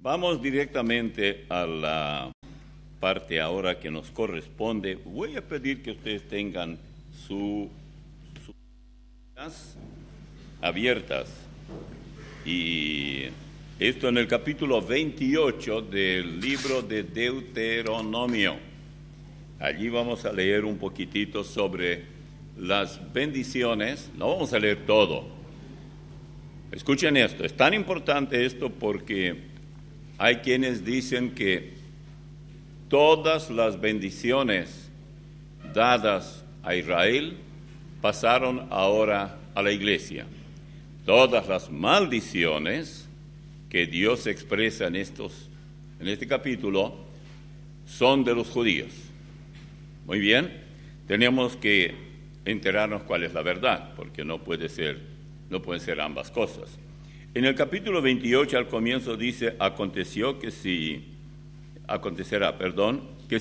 Vamos directamente a la parte ahora que nos corresponde. Voy a pedir que ustedes tengan sus abiertas. Y esto en el capítulo 28 del libro de Deuteronomio. Allí vamos a leer un poquitito sobre las bendiciones. No vamos a leer todo. Escuchen esto. Es tan importante esto porque hay quienes dicen que todas las bendiciones dadas a Israel pasaron ahora a la iglesia. Todas las maldiciones que Dios expresa en este capítulo son de los judíos. Muy bien, tenemos que enterarnos cuál es la verdad, porque no pueden ser ambas cosas. En el capítulo 28 al comienzo dice, acontecerá que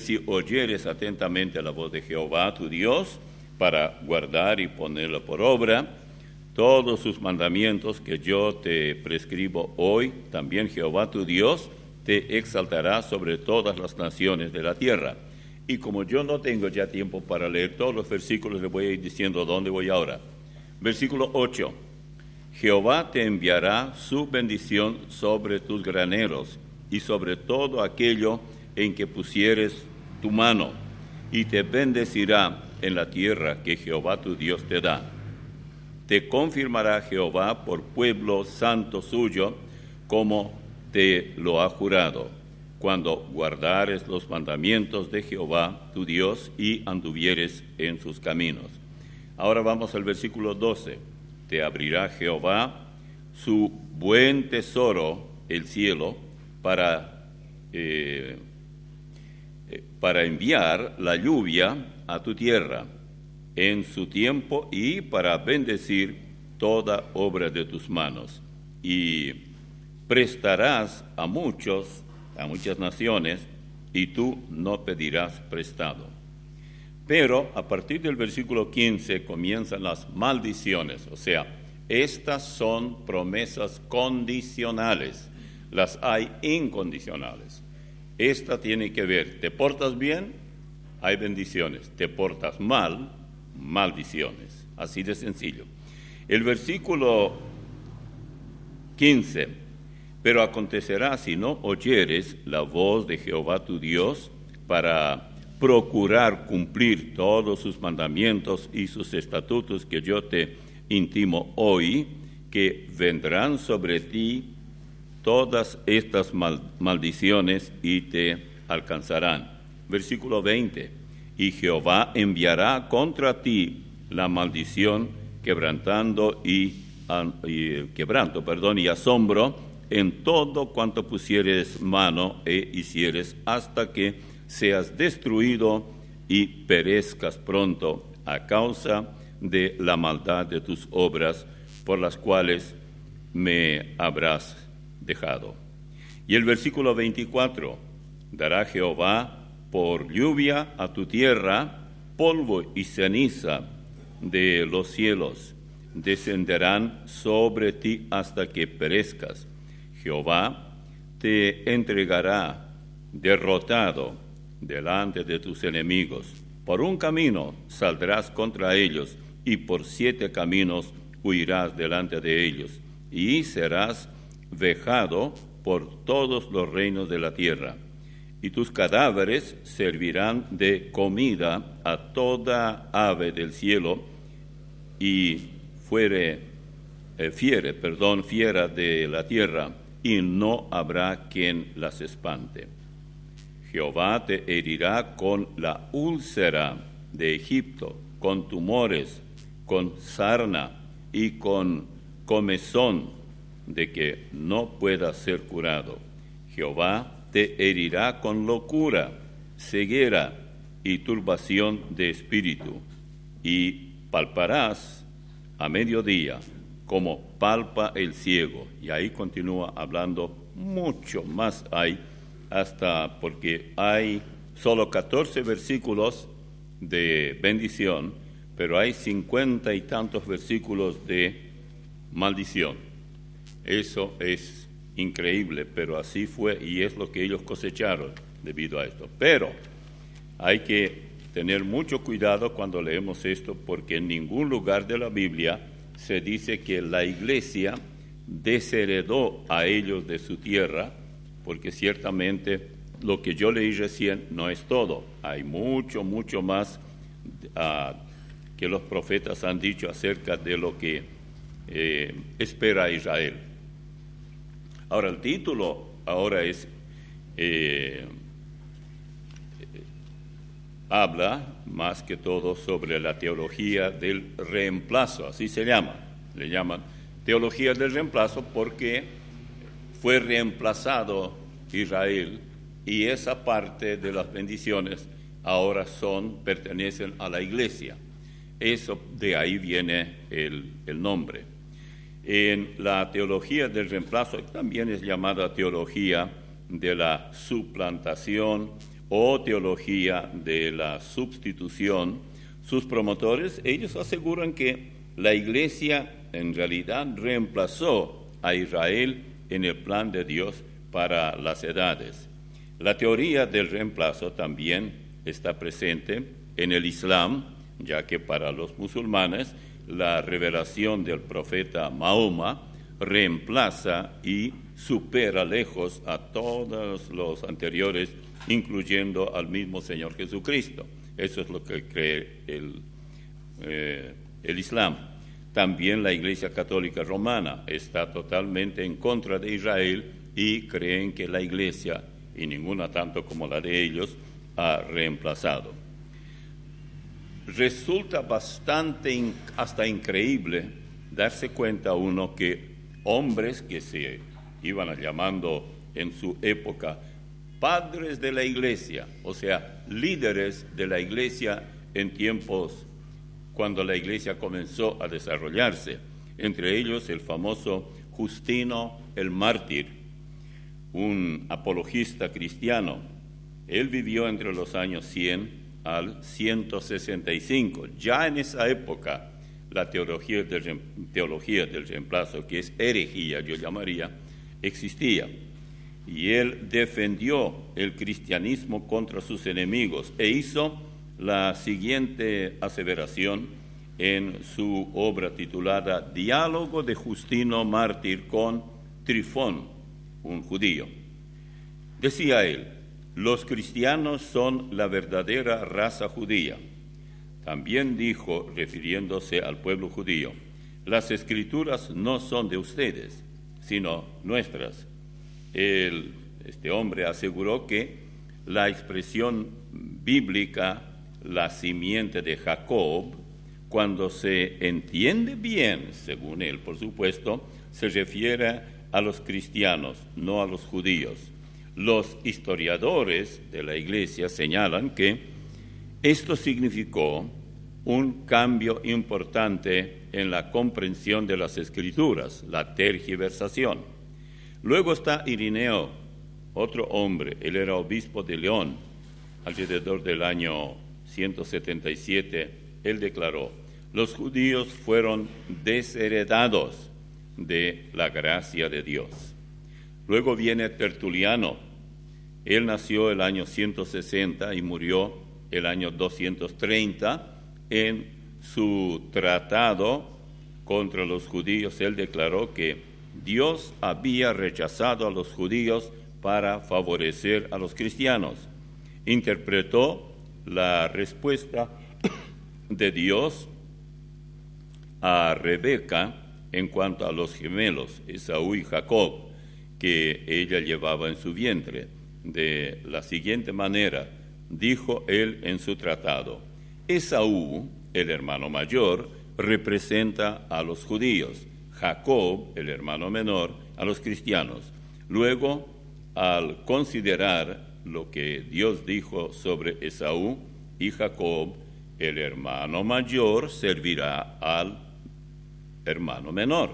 si oyeres atentamente la voz de Jehová tu Dios para guardar y ponerla por obra, todos sus mandamientos que yo te prescribo hoy, también Jehová tu Dios te exaltará sobre todas las naciones de la tierra. Y como yo no tengo ya tiempo para leer todos los versículos, les voy a ir diciendo dónde voy ahora. Versículo 8. Jehová te enviará su bendición sobre tus graneros y sobre todo aquello en que pusieres tu mano, y te bendecirá en la tierra que Jehová tu Dios te da. Te confirmará Jehová por pueblo santo suyo, como te lo ha jurado, cuando guardares los mandamientos de Jehová tu Dios y anduvieres en sus caminos. Ahora vamos al versículo 12. Te abrirá Jehová su buen tesoro, el cielo, para enviar la lluvia a tu tierra en su tiempo y para bendecir toda obra de tus manos. Y prestarás a muchas naciones, y tú no pedirás prestado. Pero a partir del versículo 15 comienzan las maldiciones, o sea, estas son promesas condicionales, las hay incondicionales. Esta tiene que ver, te portas bien, hay bendiciones, te portas mal, maldiciones, así de sencillo. El versículo 15, pero acontecerá si no oyeres la voz de Jehová tu Dios para procurar cumplir todos sus mandamientos y sus estatutos que yo te intimo hoy, que vendrán sobre ti todas estas maldiciones y te alcanzarán. Versículo 20, y Jehová enviará contra ti la maldición, quebranto y asombro en todo cuanto pusieres mano e hicieres, hasta que seas destruido y perezcas pronto a causa de la maldad de tus obras, por las cuales me habrás dejado. Y el versículo 24, dará Jehová por lluvia a tu tierra, polvo y ceniza de los cielos, descenderán sobre ti hasta que perezcas. Jehová te entregará derrotado delante de tus enemigos. Por un camino saldrás contra ellos, y por 7 caminos huirás delante de ellos, y serás vejado por todos los reinos de la tierra. Y tus cadáveres servirán de comida a toda ave del cielo, y fiera de la tierra, y no habrá quien las espante. Jehová te herirá con la úlcera de Egipto, con tumores, con sarna y con comezón, de que no pueda ser curado. Jehová te herirá con locura, ceguera y turbación de espíritu, y palparás a mediodía como palpa el ciego. Y ahí continúa hablando, mucho más hay, hasta porque hay solo 14 versículos de bendición, pero hay 50 y tantos versículos de maldición. Eso es increíble, pero así fue y es lo que ellos cosecharon debido a esto. Pero hay que tener mucho cuidado cuando leemos esto, porque en ningún lugar de la Biblia se dice que la iglesia desheredó a ellos de su tierra, porque ciertamente lo que yo leí recién no es todo. Hay mucho más que los profetas han dicho acerca de lo que espera Israel. Ahora, el título ahora es habla más que todo sobre la teología del reemplazo, así se llama. Le llaman teología del reemplazo porque fue reemplazado Israel y esa parte de las bendiciones ahora pertenecen a la iglesia. Eso, de ahí viene el nombre. En la teología del reemplazo también es llamada teología de la suplantación o teología de la sustitución. Sus promotores, ellos aseguran que la iglesia en realidad reemplazó a Israel en el plan de Dios para las edades. La teoría del reemplazo también está presente en el Islam, ya que para los musulmanes la revelación del profeta Mahoma reemplaza y supera lejos a todos los anteriores, incluyendo al mismo Señor Jesucristo. Eso es lo que cree el Islam. También la Iglesia Católica Romana está totalmente en contra de Israel y creen que la Iglesia, y ninguna tanto como la de ellos, ha reemplazado. Resulta bastante hasta increíble darse cuenta uno que hombres que se iban llamando en su época padres de la iglesia, o sea, líderes de la iglesia en tiempos cuando la iglesia comenzó a desarrollarse, entre ellos el famoso Justino el Mártir, un apologista cristiano. Él vivió entre los años 100 al 165. Ya en esa época, la teología del reemplazo, que es herejía, yo llamaría, existía. Y él defendió el cristianismo contra sus enemigos e hizo la siguiente aseveración en su obra titulada Diálogo de Justino Mártir con Trifón, un judío. Decía él: los cristianos son la verdadera raza judía. También dijo, refiriéndose al pueblo judío, las escrituras no son de ustedes, sino nuestras. Este hombre aseguró que la expresión bíblica, la simiente de Jacob, cuando se entiende bien, según él, por supuesto, se refiere a los cristianos, no a los judíos. Los historiadores de la Iglesia señalan que esto significó un cambio importante en la comprensión de las Escrituras, la tergiversación. Luego está Irineo, otro hombre, él era obispo de León, alrededor del año 177, él declaró: los judíos fueron desheredados de la gracia de Dios. Luego viene Tertuliano. Él nació el año 160 y murió el año 230. En su tratado contra los judíos, él declaró que Dios había rechazado a los judíos para favorecer a los cristianos. Interpretó la respuesta de Dios a Rebeca en cuanto a los gemelos, Esaú y Jacob, que ella llevaba en su vientre. De la siguiente manera, dijo él en su tratado: Esaú, el hermano mayor, representa a los judíos, Jacob, el hermano menor, a los cristianos. Luego, al considerar lo que Dios dijo sobre Esaú y Jacob, el hermano mayor servirá al hermano menor.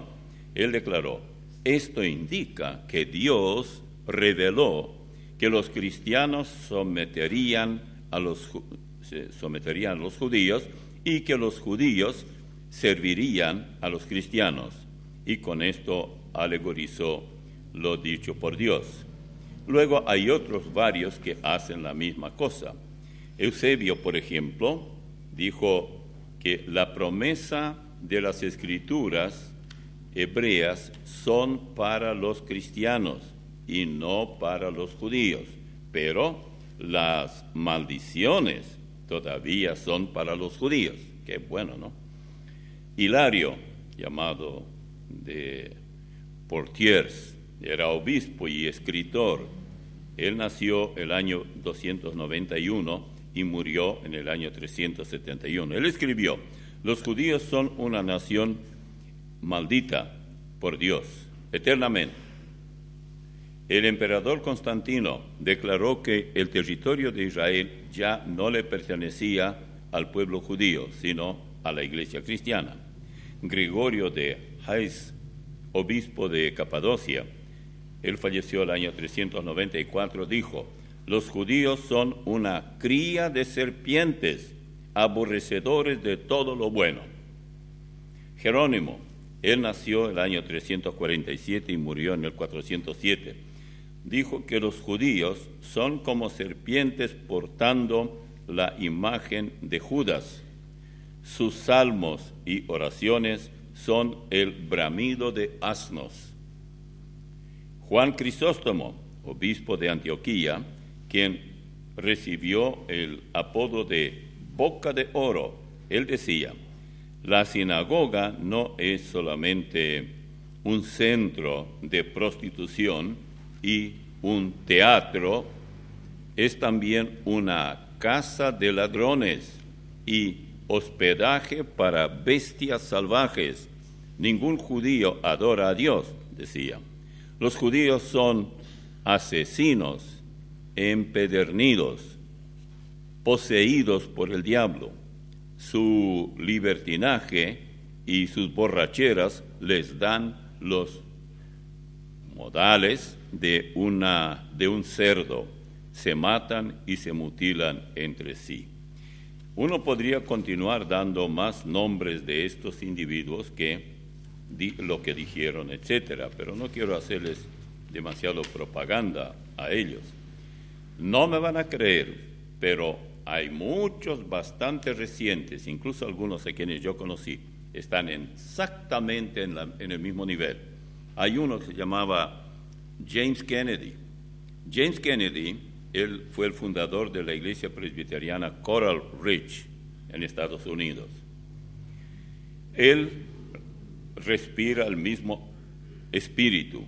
Él declaró: esto indica que Dios reveló que los cristianos someterían a los judíos y que los judíos servirían a los cristianos. Y con esto alegorizó lo dicho por Dios. Luego hay otros varios que hacen la misma cosa. Eusebio, por ejemplo, dijo que la promesa de las Escrituras hebreas son para los cristianos y no para los judíos, pero las maldiciones todavía son para los judíos. Qué bueno, ¿no? Hilario, llamado de Poitiers, era obispo y escritor. Él nació el año 291 y murió en el año 371. Él escribió: los judíos son una nación maldita por Dios eternamente. El emperador Constantino declaró que el territorio de Israel ya no le pertenecía al pueblo judío, sino a la iglesia cristiana. Gregorio de Hais, obispo de Capadocia, él falleció el año 394, dijo: los judíos son una cría de serpientes, aborrecedores de todo lo bueno. Jerónimo, él nació el año 347 y murió en el 407. Dijo que los judíos son como serpientes portando la imagen de Judas. Sus salmos y oraciones son el bramido de asnos. Juan Crisóstomo, obispo de Antioquía, quien recibió el apodo de Boca de Oro, él decía: la sinagoga no es solamente un centro de prostitución y un teatro, es también una casa de ladrones y hospedaje para bestias salvajes. Ningún judío adora a Dios, decía. Los judíos son asesinos, empedernidos, poseídos por el diablo. Su libertinaje y sus borracheras les dan los modales de un cerdo. Se matan y se mutilan entre sí. Uno podría continuar dando más nombres de estos individuos que lo que dijeron, etcétera, pero no quiero hacerles demasiado propaganda a ellos. No me van a creer, pero hay muchos bastante recientes, incluso algunos a quienes yo conocí, están exactamente en el mismo nivel. Hay uno que se llamaba James Kennedy. James Kennedy, él fue el fundador de la iglesia presbiteriana Coral Ridge en Estados Unidos. Él respira el mismo espíritu.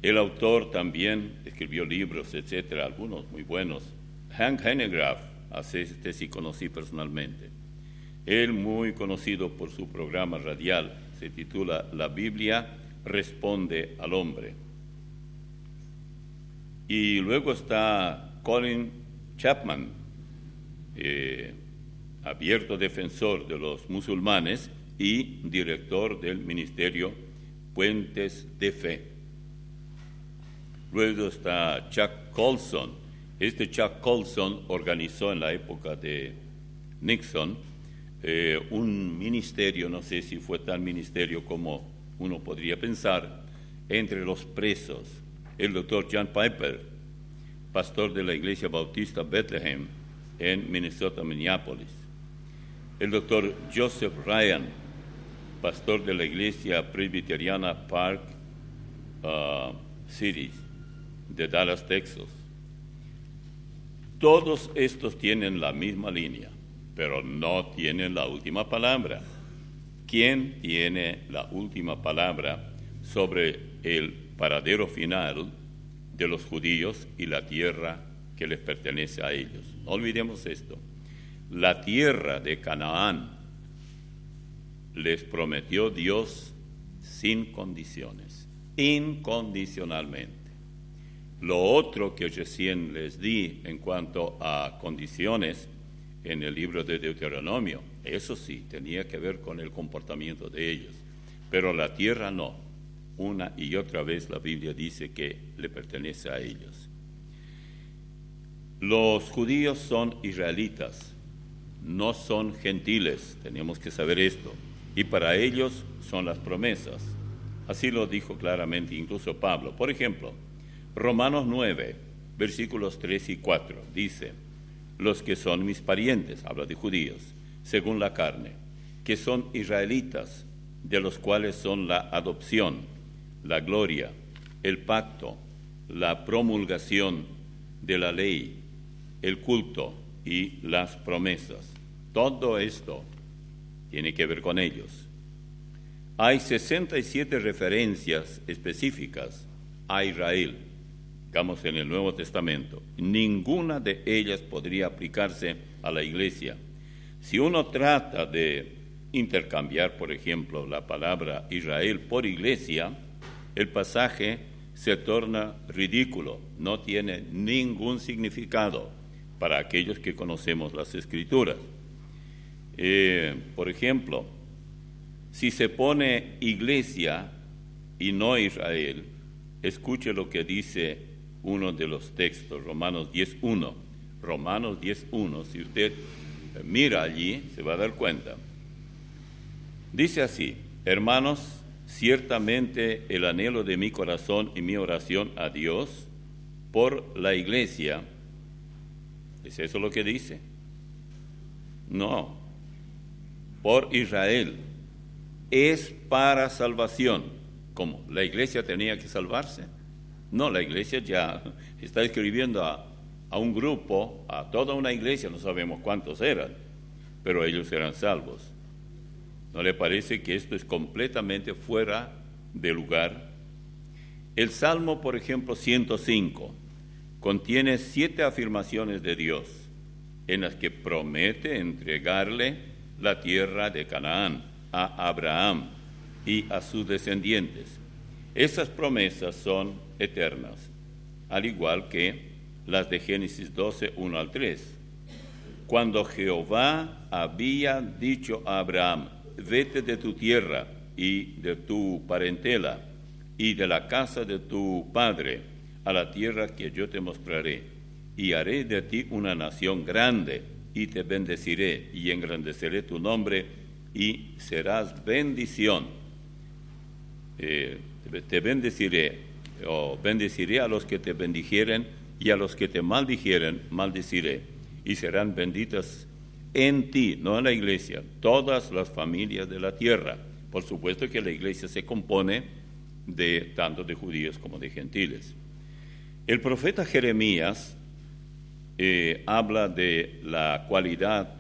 El autor también escribió libros, etcétera, algunos muy buenos. Hank Hanegraaff, a este sí conocí personalmente. Él, muy conocido por su programa radial, se titula La Biblia responde al hombre. Y luego está Colin Chapman, abierto defensor de los musulmanes y director del ministerio Puentes de Fe. Luego está Chuck Colson. Chuck Colson organizó en la época de Nixon un ministerio, no sé si fue tan ministerio como uno podría pensar, entre los presos. El doctor John Piper, pastor de la Iglesia Bautista Bethlehem en Minnesota, Minneapolis. El doctor Joseph Ryan, pastor de la Iglesia Presbiteriana Park City de Dallas, Texas. Todos estos tienen la misma línea, pero no tienen la última palabra. ¿Quién tiene la última palabra sobre el paradero final de los judíos y la tierra que les pertenece a ellos? No olvidemos esto. La tierra de Canaán les prometió Dios sin condiciones, incondicionalmente. Lo otro que recién les di en cuanto a condiciones en el libro de Deuteronomio, eso sí, tenía que ver con el comportamiento de ellos, pero la tierra no. Una y otra vez la Biblia dice que le pertenece a ellos. Los judíos son israelitas, no son gentiles, tenemos que saber esto, y para ellos son las promesas. Así lo dijo claramente incluso Pablo. Por ejemplo, Romanos 9, versículos 3 y 4, dice: los que son mis parientes, habla de judíos, según la carne, que son israelitas, de los cuales son la adopción, la gloria, el pacto, la promulgación de la ley, el culto y las promesas. Todo esto tiene que ver con ellos. Hay 67 referencias específicas a Israel, digamos, en el Nuevo Testamento. Ninguna de ellas podría aplicarse a la iglesia. Si uno trata de intercambiar, por ejemplo, la palabra Israel por iglesia, el pasaje se torna ridículo, no tiene ningún significado para aquellos que conocemos las Escrituras. Por ejemplo, si se pone iglesia y no Israel, escuche lo que dice uno de los textos, Romanos 10.1. Romanos 10.1, si usted mira allí, se va a dar cuenta. Dice así: hermanos, ciertamente el anhelo de mi corazón y mi oración a Dios por la iglesia, ¿es eso lo que dice? No, por Israel, es para salvación. ¿Cómo? ¿La iglesia tenía que salvarse? No, la iglesia ya está escribiendo a un grupo, a toda una iglesia, no sabemos cuántos eran, pero ellos eran salvos. ¿No le parece que esto es completamente fuera de lugar? El Salmo, por ejemplo, 105, contiene 7 afirmaciones de Dios, en las que promete entregarle la tierra de Canaán a Abraham y a sus descendientes. Esas promesas son eternas, al igual que las de Génesis 12, 1 al 3. Cuando Jehová había dicho a Abraham: vete de tu tierra y de tu parentela y de la casa de tu padre a la tierra que yo te mostraré, y haré de ti una nación grande, y te bendeciré y engrandeceré tu nombre, y serás bendición. Te bendeciré, o bendeciré a los que te bendijeren, y a los que te maldijeren, maldeciré, y serán benditas en ti, no en la iglesia, todas las familias de la tierra. Por supuesto que la iglesia se compone de tanto de judíos como de gentiles. El profeta Jeremías habla de la cualidad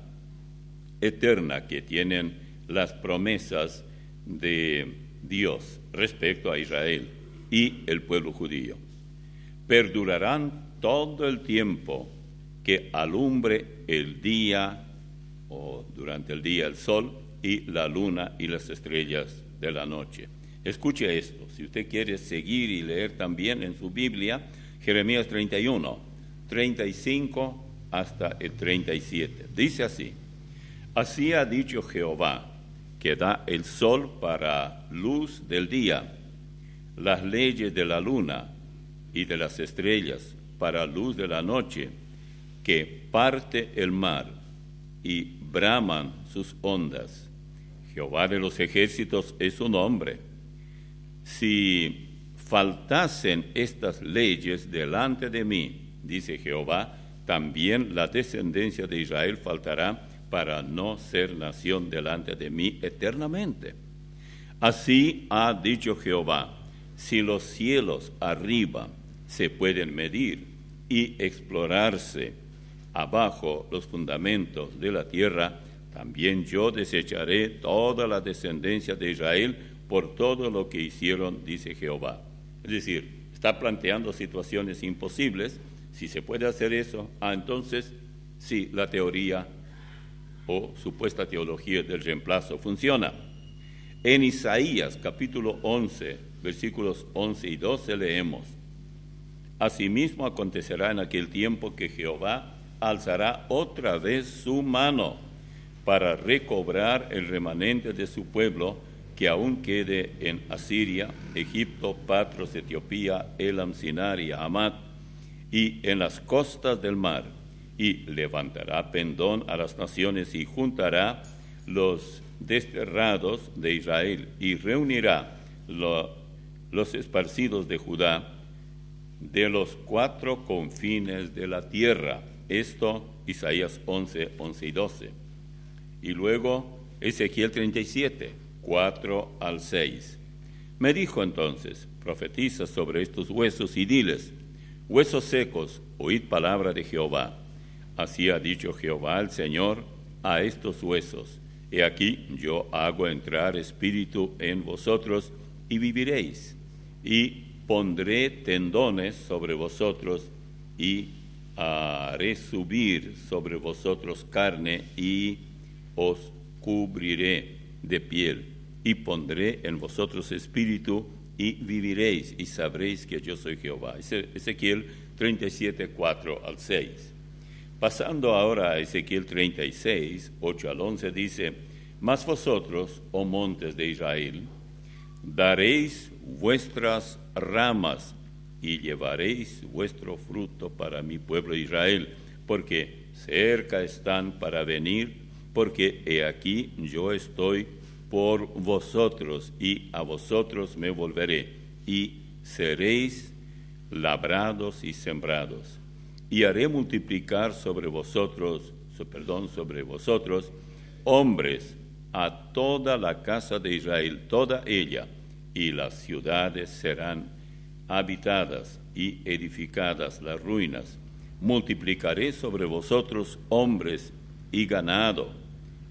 eterna que tienen las promesas de Dios respecto a Israel y el pueblo judío. Perdurarán todo el tiempo que alumbre el día, o durante el día el sol, y la luna y las estrellas de la noche. Escuche esto, si usted quiere seguir y leer también en su Biblia, Jeremías 31, 35 hasta el 37. Dice así: así ha dicho Jehová, que da el sol para luz del día, las leyes de la luna y de las estrellas para luz de la noche, que parte el mar y braman sus ondas. Jehová de los ejércitos es su nombre. Si faltasen estas leyes delante de mí, dice Jehová, también la descendencia de Israel faltará, para no ser nación delante de mí eternamente. Así ha dicho Jehová: si los cielos arriba se pueden medir y explorarse abajo los fundamentos de la tierra, también yo desecharé toda la descendencia de Israel por todo lo que hicieron, dice Jehová. Es decir, está planteando situaciones imposibles. Si se puede hacer eso, entonces sí, la teoría o supuesta teología del reemplazo funciona. En Isaías capítulo 11, versículos 11 y 12 leemos: asimismo acontecerá en aquel tiempo que Jehová alzará otra vez su mano para recobrar el remanente de su pueblo que aún quede en Asiria, Egipto, Patros, Etiopía, Elam, Sinar y Hamat, y en las costas del mar, y levantará pendón a las naciones y juntará los desterrados de Israel, y reunirá los esparcidos de Judá, de los 4 confines de la tierra. Esto, Isaías 11, 11 y 12. Y luego, Ezequiel 37, 4 al 6. Me dijo entonces, profetiza sobre estos huesos y diles, huesos secos, oíd palabra de Jehová. Así ha dicho Jehová el Señor a estos huesos. He aquí, yo hago entrar espíritu en vosotros y viviréis. Y pondré tendones sobre vosotros y haré subir sobre vosotros carne y os cubriré de piel. Y pondré en vosotros espíritu y viviréis y sabréis que yo soy Jehová. Ezequiel 37, 4 al 6. Pasando ahora a Ezequiel 36, 8 al 11, dice, mas vosotros, oh montes de Israel, daréis vuestras ramas y llevaréis vuestro fruto para mi pueblo Israel, porque cerca están para venir, porque he aquí yo estoy por vosotros y a vosotros me volveré y seréis labrados y sembrados. Y haré multiplicar sobre vosotros hombres a toda la casa de Israel, toda ella, y las ciudades serán habitadas y edificadas las ruinas. Multiplicaré sobre vosotros hombres y ganado,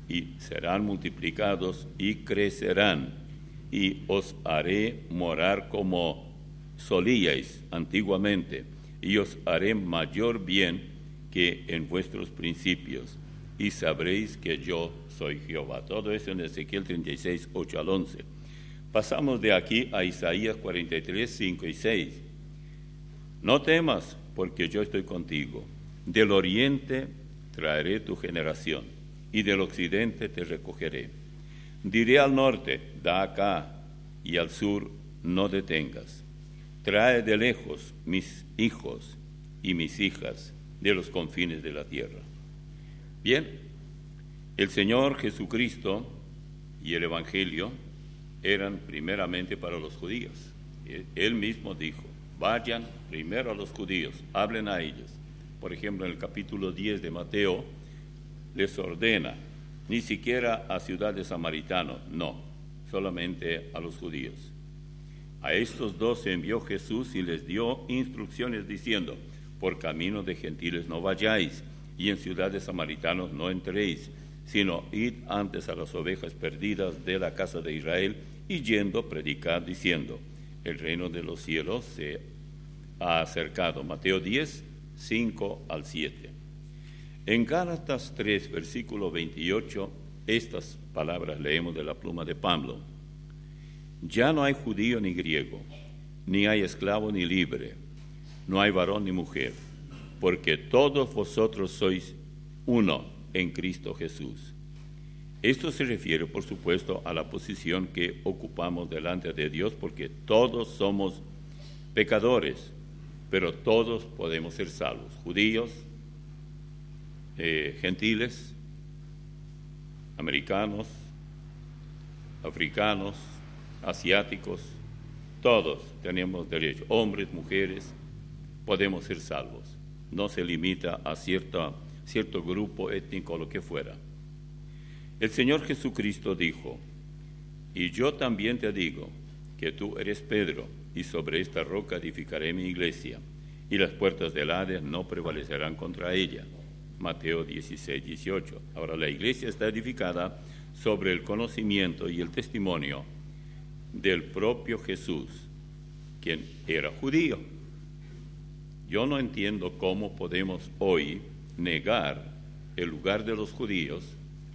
y serán multiplicados y crecerán, y os haré morar como solíais antiguamente, y os haré mayor bien que en vuestros principios, y sabréis que yo soy Jehová. Todo eso en Ezequiel 36, 8 al 11. Pasamos de aquí a Isaías 43, 5 y 6. No temas, porque yo estoy contigo. Del oriente traeré tu generación, y del occidente te recogeré. Diré al norte, da acá, y al sur, no detengas. Trae de lejos mis hijos y mis hijas de los confines de la tierra. Bien, el Señor Jesucristo y el Evangelio eran primeramente para los judíos. Él mismo dijo, vayan primero a los judíos, hablen a ellos. Por ejemplo, en el capítulo 10 de Mateo, les ordena, ni siquiera a ciudades samaritanos, no, solamente a los judíos. A estos dos se envió Jesús y les dio instrucciones diciendo, por camino de gentiles no vayáis, y en ciudades samaritanos no entréis, sino id antes a las ovejas perdidas de la casa de Israel, y yendo predicad diciendo, el reino de los cielos se ha acercado. Mateo 10, 5 al 7. En Gálatas 3, versículo 28, estas palabras leemos de la pluma de Pablo. Ya no hay judío ni griego, ni hay esclavo ni libre, no hay varón ni mujer, porque todos vosotros sois uno en Cristo Jesús. Esto se refiere, por supuesto, a la posición que ocupamos delante de Dios, porque todos somos pecadores, pero todos podemos ser salvos, judíos, gentiles, americanos, africanos, asiáticos, todos tenemos derecho, hombres, mujeres, podemos ser salvos. No se limita a cierto grupo étnico o lo que fuera. El Señor Jesucristo dijo, y yo también te digo que tú eres Pedro, y sobre esta roca edificaré mi iglesia, y las puertas del Hades no prevalecerán contra ella. Mateo 16, 18. Ahora la iglesia está edificada sobre el conocimiento y el testimonio del propio Jesús, quien era judío. Yo no entiendo cómo podemos hoy negar el lugar de los judíos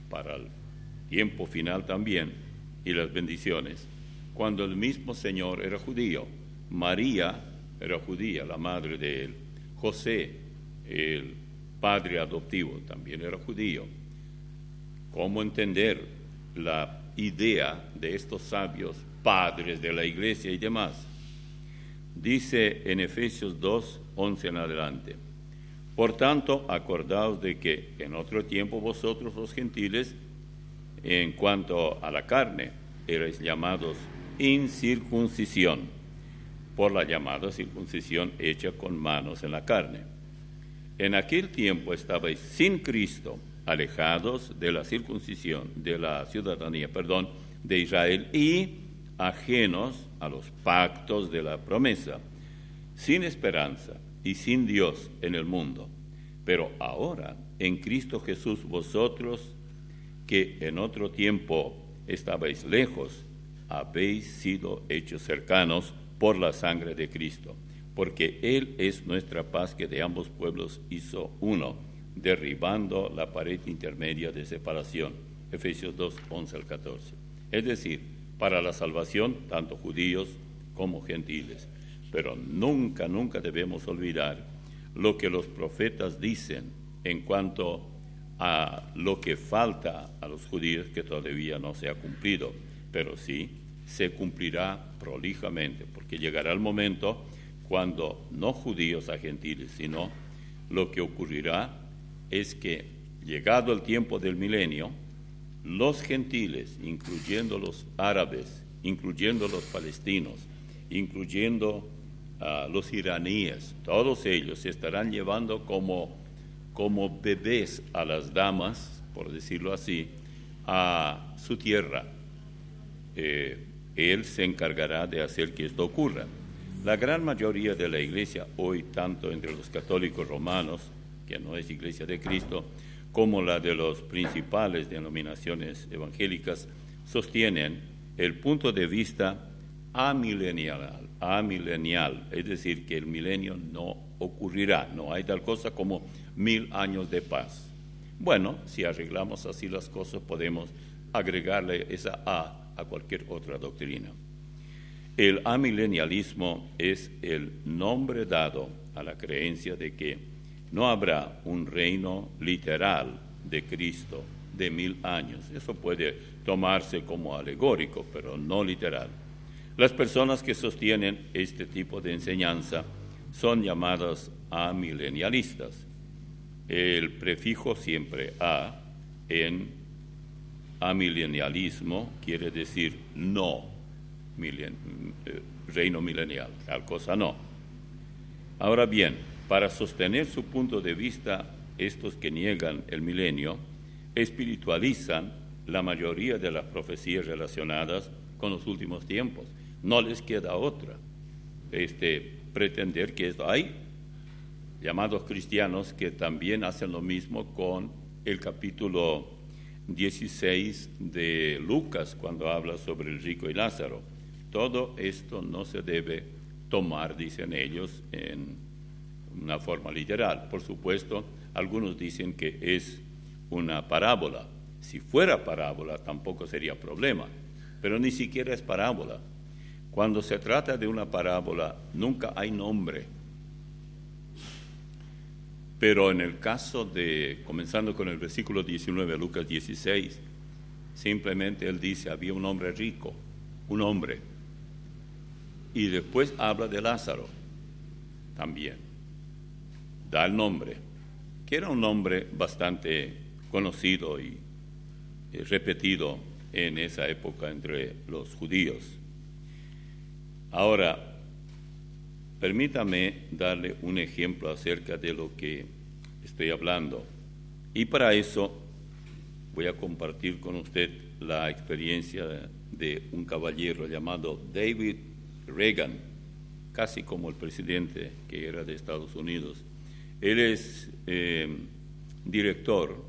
para el tiempo final también y las bendiciones, cuando el mismo Señor era judío. María era judía, la madre de él. José, el padre adoptivo, también era judío. ¿Cómo entender la idea de estos sabios padres de la iglesia y demás? Dice en Efesios 2, 11 en adelante, por tanto, acordaos de que en otro tiempo vosotros los gentiles, en cuanto a la carne, erais llamados incircuncisión por la llamada circuncisión hecha con manos en la carne. En aquel tiempo estabais sin Cristo, alejados de la circuncisión, de la ciudadanía, de Israel, y ajenos a los pactos de la promesa, sin esperanza y sin Dios en el mundo. Pero ahora, en Cristo Jesús, vosotros que en otro tiempo estabais lejos, habéis sido hechos cercanos por la sangre de Cristo, porque Él es nuestra paz, que de ambos pueblos hizo uno, derribando la pared intermedia de separación. Efesios 2, 11 al 14. Es decir, para la salvación, tanto judíos como gentiles. Pero nunca debemos olvidar lo que los profetas dicen en cuanto a lo que falta a los judíos, que todavía no se ha cumplido, pero sí se cumplirá prolijamente, porque llegará el momento cuando no judíos a gentiles, sino lo que ocurrirá es que, llegado el tiempo del milenio, los gentiles, incluyendo los árabes, incluyendo los palestinos, incluyendo los iraníes, todos ellos se estarán llevando como bebés a las damas, por decirlo así, a su tierra. Él se encargará de hacer que esto ocurra. La gran mayoría de la iglesia hoy, tanto entre los católicos romanos, que no es Iglesia de Cristo, como la de las principales denominaciones evangélicas, sostienen el punto de vista amilenial, es decir, que el milenio no ocurrirá, no hay tal cosa como 1000 años de paz. Bueno, si arreglamos así las cosas, podemos agregarle esa a cualquier otra doctrina. El amilenialismo es el nombre dado a la creencia de que no habrá un reino literal de Cristo de 1000 años. Eso puede tomarse como alegórico, pero no literal. Las personas que sostienen este tipo de enseñanza son llamadas amilenialistas. El prefijo siempre a en amilenialismo quiere decir no reino milenial, tal cosa no. Ahora bien, para sostener su punto de vista, estos que niegan el milenio espiritualizan la mayoría de las profecías relacionadas con los últimos tiempos. No les queda otra pretender que esto hay llamados cristianos que también hacen lo mismo con el capítulo 16 de Lucas, cuando habla sobre el rico y Lázaro. Todo esto no se debe tomar, dicen ellos, en una forma literal. Por supuesto, algunos dicen que es una parábola. Si fuera parábola, tampoco sería problema, pero ni siquiera es parábola. Cuando se trata de una parábola, nunca hay nombre. Pero en el caso de, comenzando con el versículo 19 de Lucas 16, simplemente él dice, había un hombre rico, un hombre. Y después habla de Lázaro también. Da el nombre, que era un nombre bastante conocido y repetido en esa época entre los judíos. Ahora, permítame darle un ejemplo acerca de lo que estoy hablando. Y para eso voy a compartir con usted la experiencia de un caballero llamado David Reagan, casi como el presidente que era de Estados Unidos. Él es director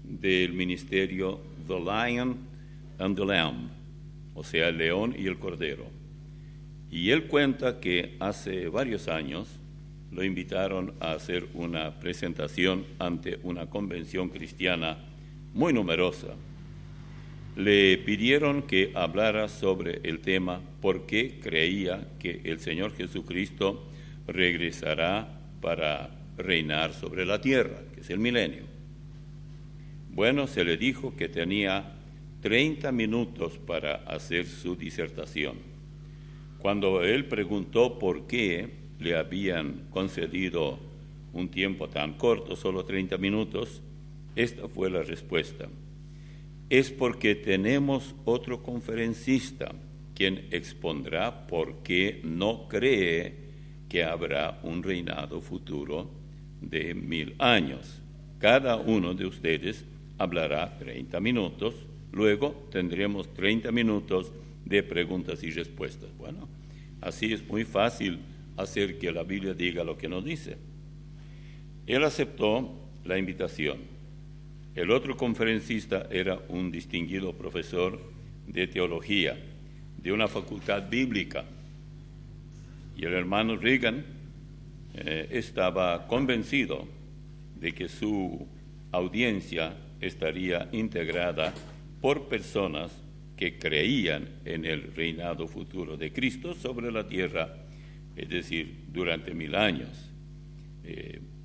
del ministerio The Lion and the Lamb, o sea, el león y el cordero. Y él cuenta que hace varios años lo invitaron a hacer una presentación ante una convención cristiana muy numerosa. Le pidieron que hablara sobre el tema por qué creía que el Señor Jesucristo regresará para reinar sobre la tierra, que es el milenio. Bueno, se le dijo que tenía 30 minutos para hacer su disertación. Cuando él preguntó por qué le habían concedido un tiempo tan corto, solo 30 minutos, esta fue la respuesta. Es porque tenemos otro conferencista quien expondrá por qué no cree que habrá un reinado futuro de 1000 años. Cada uno de ustedes hablará 30 minutos, luego tendremos 30 minutos de preguntas y respuestas. Bueno, así es muy fácil hacer que la Biblia diga lo que nos dice. Él aceptó la invitación. El otro conferencista era un distinguido profesor de teología de una facultad bíblica. Y el hermano Reagan estaba convencido de que su audiencia estaría integrada por personas que creían en el reinado futuro de Cristo sobre la tierra, es decir, durante 1000 años.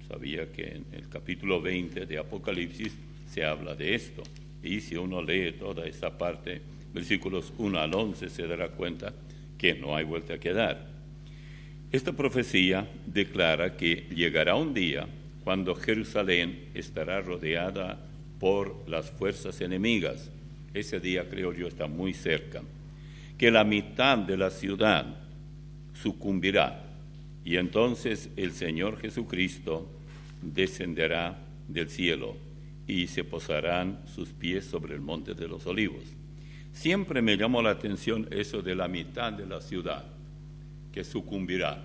Sabía que en el capítulo 20 de Apocalipsis se habla de esto. Y si uno lee toda esa parte, versículos 1 al 11, se dará cuenta que no hay vuelta que dar. Esta profecía declara que llegará un día cuando Jerusalén estará rodeada por las fuerzas enemigas. Ese día, creo yo, está muy cerca. Que la mitad de la ciudad sucumbirá y entonces el Señor Jesucristo descenderá del cielo y se posarán sus pies sobre el monte de los olivos. Siempre me llamó la atención eso de la mitad de la ciudad que sucumbirá.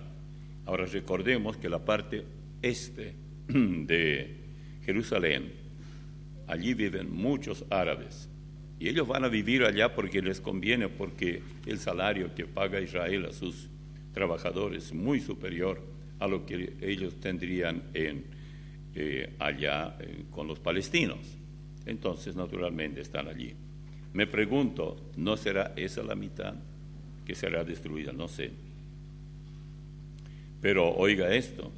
Ahora recordemos que la parte este de Jerusalén, allí viven muchos árabes y ellos van a vivir allá porque les conviene, porque el salario que paga Israel a sus trabajadores es muy superior a lo que ellos tendrían allá con los palestinos. Entonces, naturalmente, están allí. Me pregunto, ¿no será esa la mitad que será destruida? No sé. Pero oiga esto,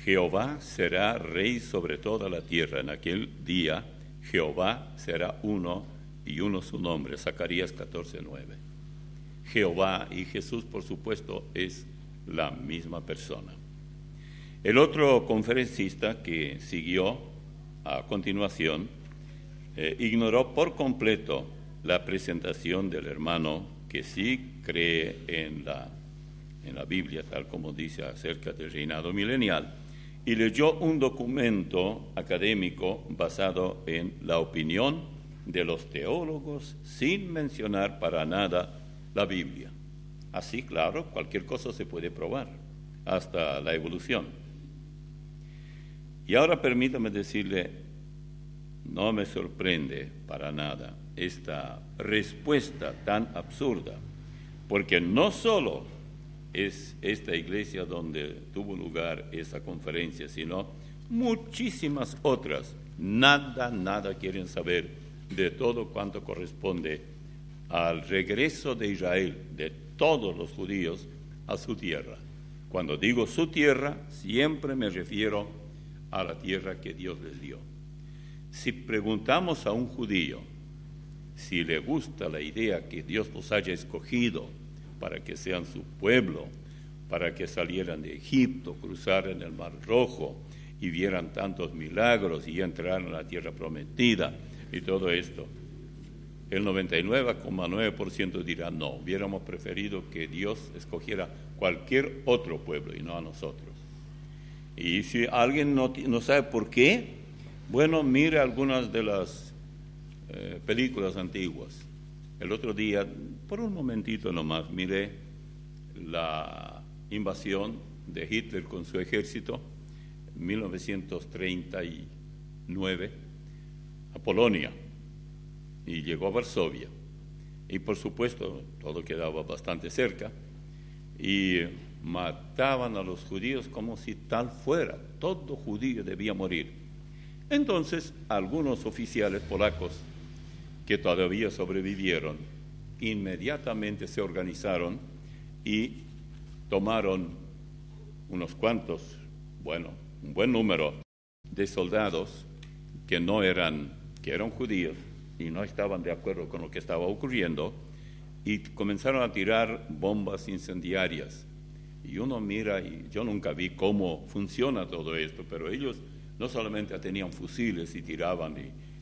Jehová será rey sobre toda la tierra. En aquel día, Jehová será uno y uno su nombre. Zacarías 14:9. Jehová y Jesús, por supuesto, es la misma persona. El otro conferencista que siguió a continuación ignoró por completo la presentación del hermano que sí cree en la Biblia, tal como dice acerca del reinado milenial, y leyó un documento académico basado en la opinión de los teólogos sin mencionar para nada la Biblia. Así, claro, cualquier cosa se puede probar, hasta la evolución. Y ahora permítame decirle, no me sorprende para nada esta respuesta tan absurda, porque no solo es esta iglesia donde tuvo lugar esa conferencia, sino muchísimas otras. Nada quieren saber de todo cuanto corresponde al regreso de Israel, de todos los judíos, a su tierra. Cuando digo su tierra, siempre me refiero a la tierra que Dios les dio. Si preguntamos a un judío si le gusta la idea que Dios los haya escogido para que sean su pueblo, para que salieran de Egipto, cruzaran el Mar Rojo y vieran tantos milagros y entraran a la tierra prometida y todo esto, el 99,9% dirá no, hubiéramos preferido que Dios escogiera cualquier otro pueblo y no a nosotros. Y si alguien no sabe por qué, bueno, mire algunas de las películas antiguas. El otro día, por un momentito nomás, miré la invasión de Hitler con su ejército en 1939 a Polonia y llegó a Varsovia. Y por supuesto, todo quedaba bastante cerca y mataban a los judíos como si tal fuera. Todo judío debía morir. Entonces, algunos oficiales polacos que todavía sobrevivieron, inmediatamente se organizaron y tomaron unos cuantos, un buen número de soldados que eran judíos y no estaban de acuerdo con lo que estaba ocurriendo y comenzaron a tirar bombas incendiarias. Y uno mira, y yo nunca vi cómo funciona todo esto, pero ellos no solamente tenían fusiles y tiraban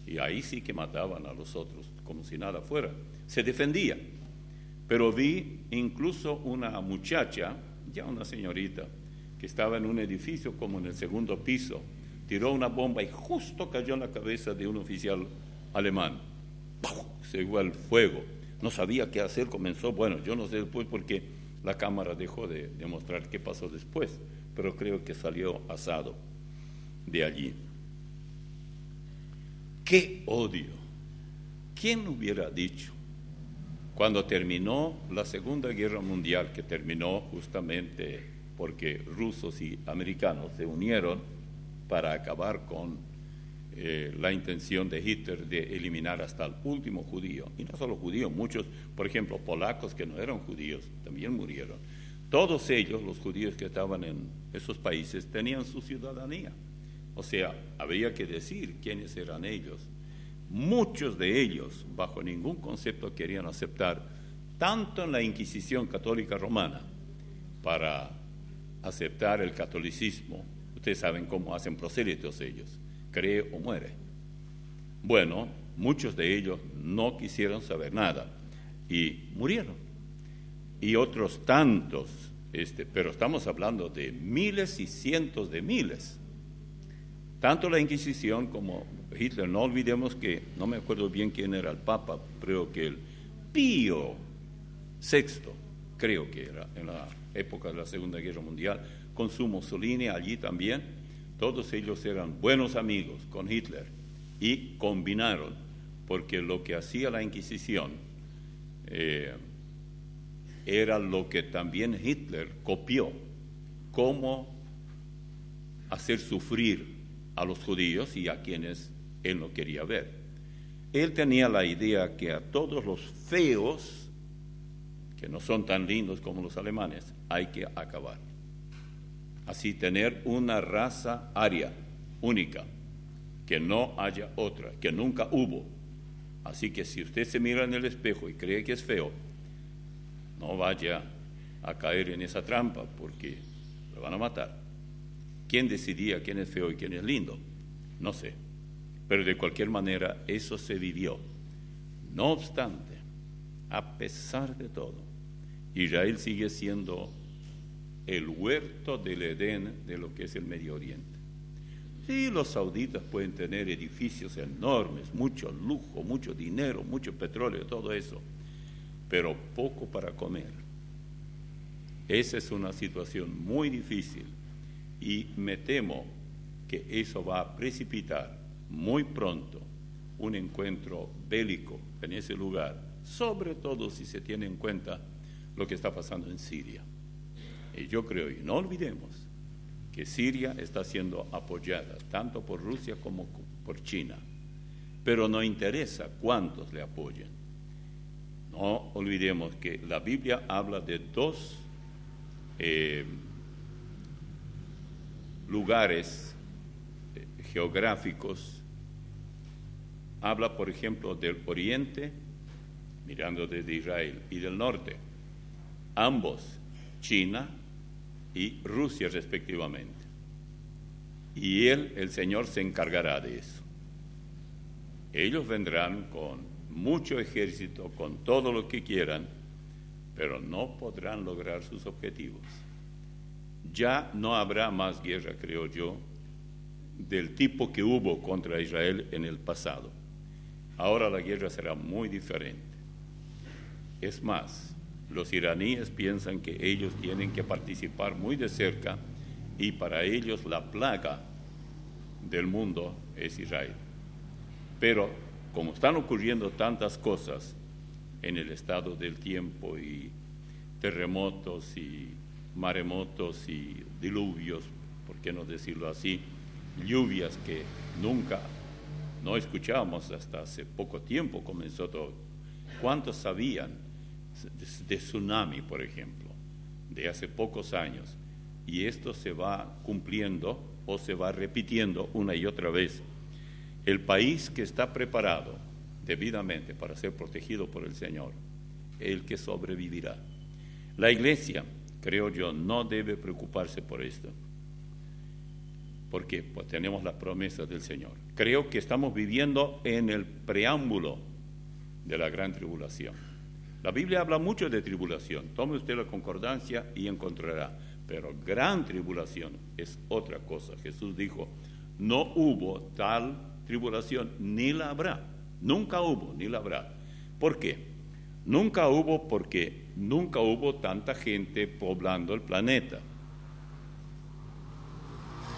y ahí sí que mataban a los otros como si nada fuera. Se defendían. Pero vi incluso una muchacha, ya una señorita, que estaba en un edificio como en el segundo piso, tiró una bomba y justo cayó en la cabeza de un oficial alemán. ¡Pum! Se fue al fuego. No sabía qué hacer, comenzó, bueno, yo no sé después porque la cámara dejó de mostrar qué pasó después, pero creo que salió asado de allí. ¡Qué odio! ¿Quién hubiera dicho? Cuando terminó la Segunda Guerra Mundial, que terminó justamente porque rusos y americanos se unieron para acabar con la intención de Hitler de eliminar hasta el último judío, y no solo judíos, muchos, por ejemplo, polacos que no eran judíos, también murieron. Todos ellos, los judíos que estaban en esos países, tenían su ciudadanía. O sea, habría que decir quiénes eran ellos. Muchos de ellos, bajo ningún concepto, querían aceptar, tanto en la Inquisición católica romana, para aceptar el catolicismo. Ustedes saben cómo hacen prosélitos ellos, cree o muere. Bueno, muchos de ellos no quisieron saber nada y murieron. Y otros tantos, pero estamos hablando de miles y cientos de miles. Tanto la Inquisición como Hitler, no olvidemos que, no me acuerdo bien quién era el Papa, creo que el Pío VI, creo que era, en la época de la Segunda Guerra Mundial, con su Mussolini allí también, todos ellos eran buenos amigos con Hitler y combinaron, porque lo que hacía la Inquisición era lo que también Hitler copió, cómo hacer sufrir a los judíos y a quienes él no quería ver. Él tenía la idea que a todos los feos, que no son tan lindos como los alemanes, hay que acabar. Así tener una raza aria, única, que no haya otra, que nunca hubo. Así que si usted se mira en el espejo y cree que es feo, no vaya a caer en esa trampa porque lo van a matar. ¿Quién decidía quién es feo y quién es lindo? No sé. Pero de cualquier manera eso se vivió. No obstante, a pesar de todo, Israel sigue siendo el huerto del Edén de lo que es el Medio Oriente. Sí, los sauditas pueden tener edificios enormes, mucho lujo, mucho dinero, mucho petróleo, todo eso, pero poco para comer. Esa es una situación muy difícil y me temo que eso va a precipitar muy pronto un encuentro bélico en ese lugar, sobre todo si se tiene en cuenta lo que está pasando en Siria. Y yo creo, y no olvidemos, que Siria está siendo apoyada tanto por Rusia como por China, pero no interesa cuántos le apoyen. No olvidemos que la Biblia habla de dos lugares geográficos. Habla, por ejemplo, del oriente, mirando desde Israel, y del norte, ambos, China y Rusia respectivamente. Y el Señor, se encargará de eso. Ellos vendrán con mucho ejército, con todo lo que quieran, pero no podrán lograr sus objetivos. Ya no habrá más guerra, creo yo, del tipo que hubo contra Israel en el pasado. Ahora la guerra será muy diferente. Es más, los iraníes piensan que ellos tienen que participar muy de cerca y para ellos la plaga del mundo es Israel. Pero como están ocurriendo tantas cosas en el estado del tiempo y terremotos y maremotos y diluvios, ¿por qué no decirlo así? Lluvias que nunca no escuchábamos hasta hace poco tiempo comenzó todo. ¿Cuántos sabían de tsunami, por ejemplo, de hace pocos años? Y esto se va cumpliendo o se va repitiendo una y otra vez. El país que está preparado debidamente para ser protegido por el Señor, el que sobrevivirá. La Iglesia, creo yo, no debe preocuparse por esto. ¿Por qué? Pues tenemos las promesas del Señor. Creo que estamos viviendo en el preámbulo de la gran tribulación. La Biblia habla mucho de tribulación. Tome usted la concordancia y encontrará. Pero gran tribulación es otra cosa. Jesús dijo, no hubo tal tribulación, ni la habrá. Nunca hubo, ni la habrá. ¿Por qué? Nunca hubo porque nunca hubo tanta gente poblando el planeta.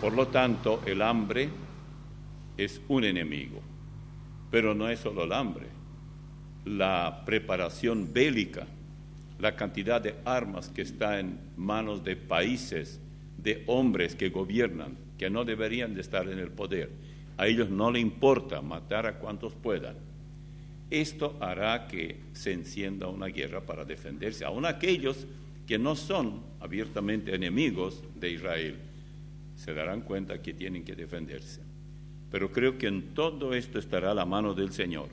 Por lo tanto, el hambre es un enemigo. Pero no es solo el hambre. La preparación bélica, la cantidad de armas que está en manos de países, de hombres que gobiernan, que no deberían de estar en el poder. A ellos no les importa matar a cuantos puedan. Esto hará que se encienda una guerra para defenderse. Aun aquellos que no son abiertamente enemigos de Israel se darán cuenta que tienen que defenderse. Pero creo que en todo esto estará la mano del Señor.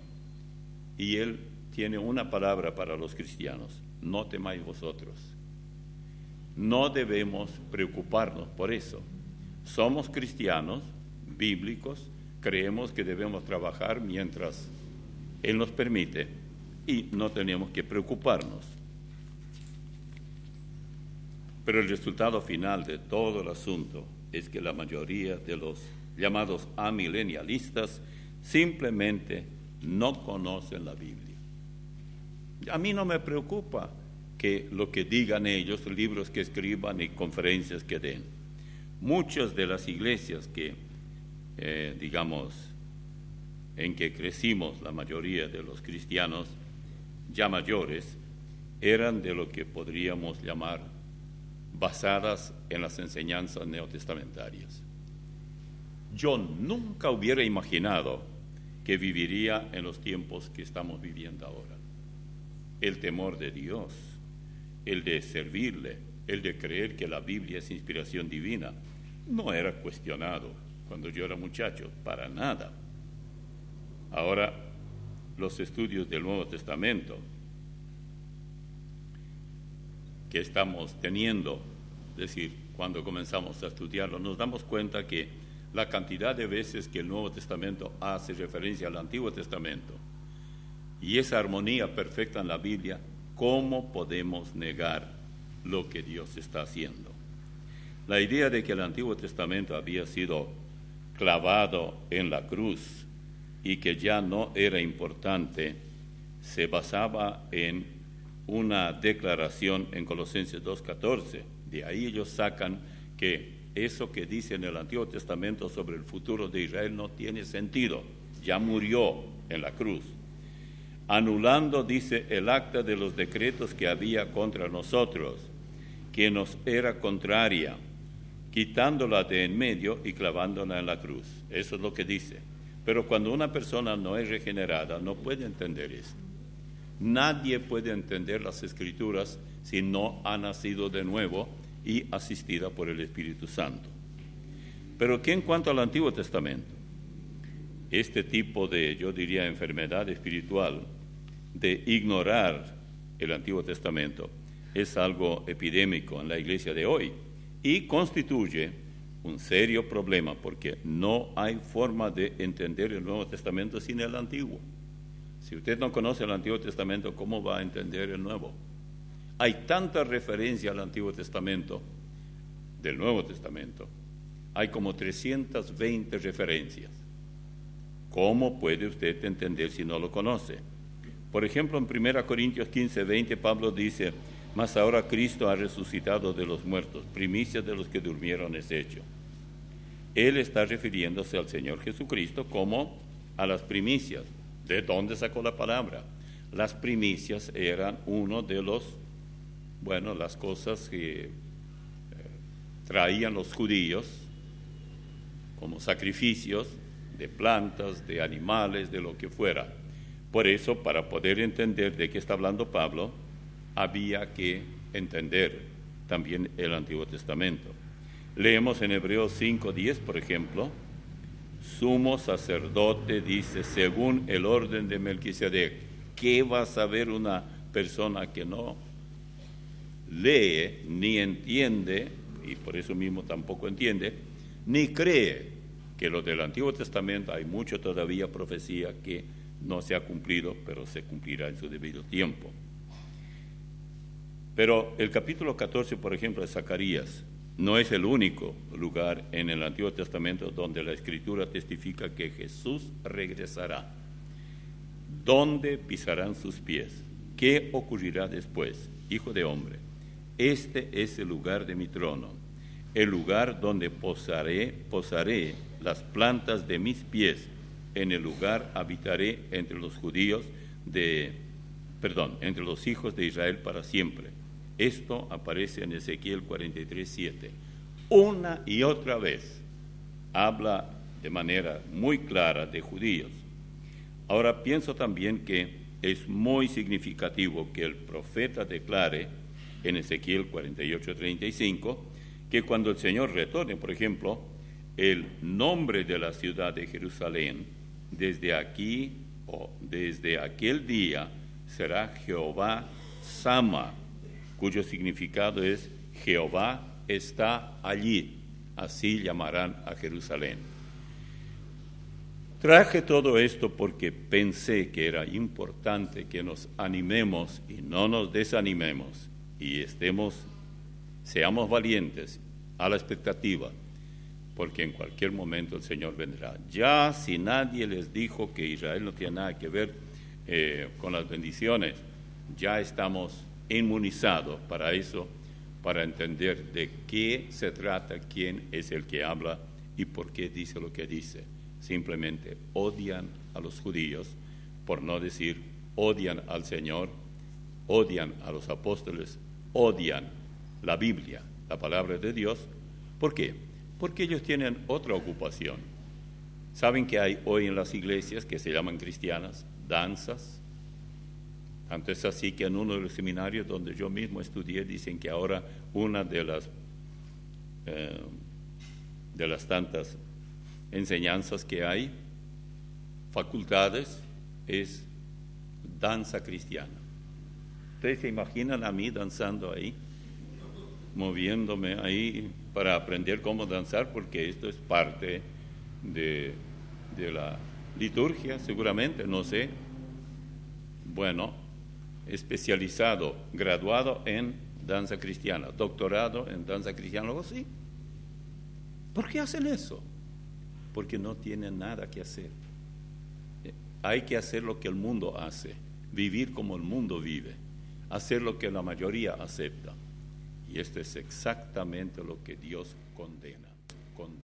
Y Él tiene una palabra para los cristianos: no temáis vosotros. No debemos preocuparnos por eso. Somos cristianos bíblicos, creemos que debemos trabajar mientras Él nos permite y no tenemos que preocuparnos. Pero el resultado final de todo el asunto es que la mayoría de los llamados amilenialistas simplemente no conocen la Biblia. A mí no me preocupa que lo que digan ellos, libros que escriban y conferencias que den. Muchas de las iglesias que, en que crecimos la mayoría de los cristianos ya mayores, eran de lo que podríamos llamar basadas en las enseñanzas neotestamentarias. Yo nunca hubiera imaginado que viviría en los tiempos que estamos viviendo ahora. El temor de Dios, el de servirle, el de creer que la Biblia es inspiración divina, no era cuestionado cuando yo era muchacho, para nada. Ahora, los estudios del Nuevo Testamento que estamos teniendo, es decir, cuando comenzamos a estudiarlo, nos damos cuenta que la cantidad de veces que el Nuevo Testamento hace referencia al Antiguo Testamento y esa armonía perfecta en la Biblia, ¿cómo podemos negar lo que Dios está haciendo? La idea de que el Antiguo Testamento había sido clavado en la cruz y que ya no era importante se basaba en una declaración en Colosenses 2:14. De ahí ellos sacan que eso que dice en el Antiguo Testamento sobre el futuro de Israel no tiene sentido, ya murió en la cruz. Anulando, dice, el acta de los decretos que había contra nosotros, que nos era contraria, quitándola de en medio y clavándola en la cruz. Eso es lo que dice. Pero cuando una persona no es regenerada, no puede entender esto. Nadie puede entender las Escrituras si no ha nacido de nuevo y asistida por el Espíritu Santo. Pero ¿qué en cuanto al Antiguo Testamento? Este tipo de, yo diría, enfermedad espiritual de ignorar el Antiguo Testamento es algo epidémico en la iglesia de hoy y constituye un serio problema porque no hay forma de entender el Nuevo Testamento sin el Antiguo. Si usted no conoce el Antiguo Testamento, ¿cómo va a entender el Nuevo? Hay tanta referencia al Antiguo Testamento del Nuevo Testamento. Hay como 320 referencias. ¿Cómo puede usted entender si no lo conoce? Por ejemplo, en 1 Corintios 15:20, Pablo dice: mas ahora Cristo ha resucitado de los muertos, primicia de los que durmieron es hecho. Él está refiriéndose al Señor Jesucristo como a las primicias. ¿De dónde sacó la palabra? Las primicias eran uno de las cosas que traían los judíos como sacrificios de plantas, de animales, de lo que fuera. Por eso, para poder entender de qué está hablando Pablo, había que entender también el Antiguo Testamento. Leemos en Hebreos 5:10, por ejemplo, sumo sacerdote, dice, según el orden de Melquisedec. ¿Qué va a saber una persona que no lee ni entiende, y por eso mismo tampoco entiende, ni cree que lo del Antiguo Testamento hay mucho todavía profecía que no se ha cumplido, pero se cumplirá en su debido tiempo? Pero el capítulo 14, por ejemplo, de Zacarías, no es el único lugar en el Antiguo Testamento donde la Escritura testifica que Jesús regresará. ¿Dónde pisarán sus pies? ¿Qué ocurrirá después? Hijo de hombre, este es el lugar de mi trono, el lugar donde posaré las plantas de mis pies. En el lugar habitaré entre los entre los hijos de Israel para siempre. Esto aparece en Ezequiel 43:7. Una y otra vez habla de manera muy clara de judíos. Ahora pienso también que es muy significativo que el profeta declare en Ezequiel 48:35 que cuando el Señor retorne, por ejemplo, el nombre de la ciudad de Jerusalén desde aquí o desde aquel día será Jehová Sama, cuyo significado es Jehová está allí, así llamarán a Jerusalén. Traje todo esto porque pensé que era importante que nos animemos y no nos desanimemos y seamos valientes a la expectativa, porque en cualquier momento el Señor vendrá. Ya si nadie les dijo que Israel no tiene nada que ver con las bendiciones, ya estamos inmunizados para eso, para entender de qué se trata, quién es el que habla y por qué dice lo que dice. Simplemente odian a los judíos, por no decir odian al Señor, odian a los apóstoles, odian la Biblia, la palabra de Dios. ¿Por qué? Porque ellos tienen otra ocupación. ¿Saben que hay hoy en las iglesias que se llaman cristianas danzas? Tanto es así que en uno de los seminarios donde yo mismo estudié dicen que ahora una de las tantas enseñanzas que hay, facultades, es danza cristiana. ¿Ustedes se imaginan a mí danzando ahí? Moviéndome ahí para aprender cómo danzar, porque esto es parte de la liturgia, seguramente, no sé. Bueno, especializado, graduado en danza cristiana, doctorado en danza cristiana, algo así. ¿Por qué hacen eso? Porque no tienen nada que hacer. Hay que hacer lo que el mundo hace, vivir como el mundo vive, hacer lo que la mayoría acepta. Y esto es exactamente lo que Dios condena.